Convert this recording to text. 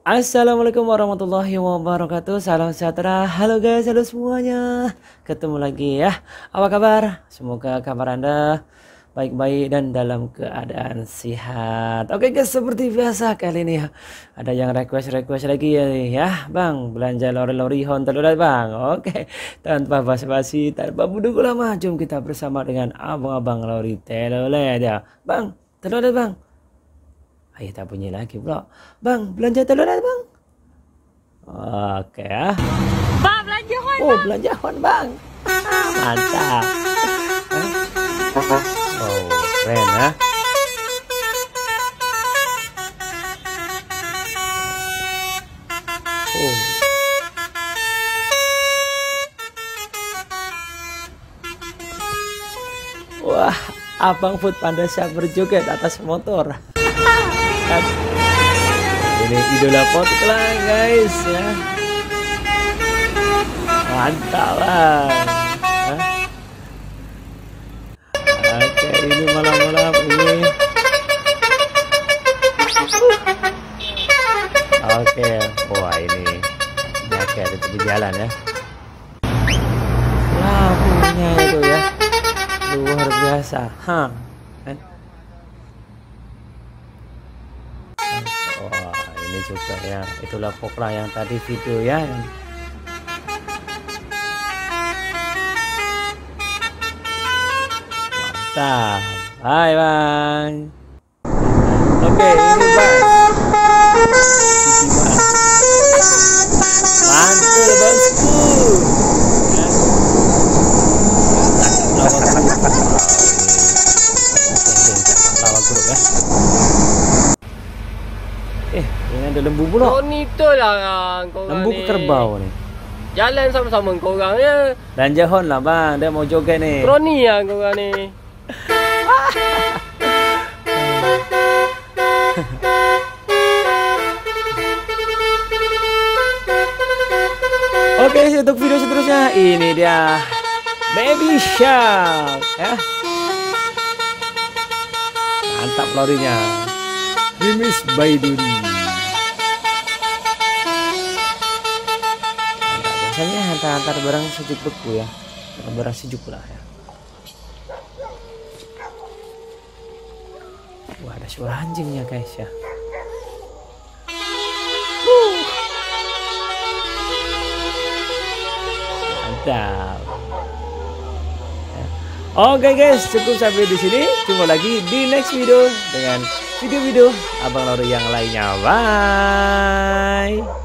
Assalamualaikum warahmatullahi wabarakatuh. Salam sejahtera. Halo guys, halo semuanya. Ketemu lagi ya. Apa kabar? Semoga kabar Anda baik-baik dan dalam keadaan sehat. Oke guys, seperti biasa kali ini ya, ada yang request lagi ya, Bang, belanja lori-lori Honda Bang. Oke, tanpa basa-basi, tanpa menunggu lama, jom kita bersama dengan abang-abang lori telolet ya. Bang, telolet Bang. Ayo tak bunyi lagi bro. Bang, belanja telolet Bang. Oke ya. Bang, belanja hon. Oh, belanja hon Bang. Mantap. Oh, keren ya. Oh. Wah, Abang Food Panda siap berjoget atas motor. Ini idola potlang guys ya. Mantap Bang. Oke, ini malam-malam ini. Oke, wah ini oke, ada di jalan ya. Lampunya itu ya luar biasa. Wah, ini juga ya, itulah pokla yang tadi video ya. Mantap. Hai Bang. Oke, ini Bang. Mantul bosku. Lawak grup ya. Ini ada lembu pula. Kau ni tu lah korang Lembu ke kerbau nih? Jalan sama-sama korang ya. Belanja hon lah Bang, dia mau joget nih. Kroni lah korang ni. Oke, untuk video seterusnya ini dia Baby Shark ya. Mantap lorinya. Rimis Baiduri. Biasanya antar barang sejuk beku ya. Barang sejuk lah ya. Wah, ada suara anjingnya guys ya. Mantap. Oke guys, cukup sampai di sini. Jumpa lagi di next video dengan video-video abang lori yang lainnya. Bye.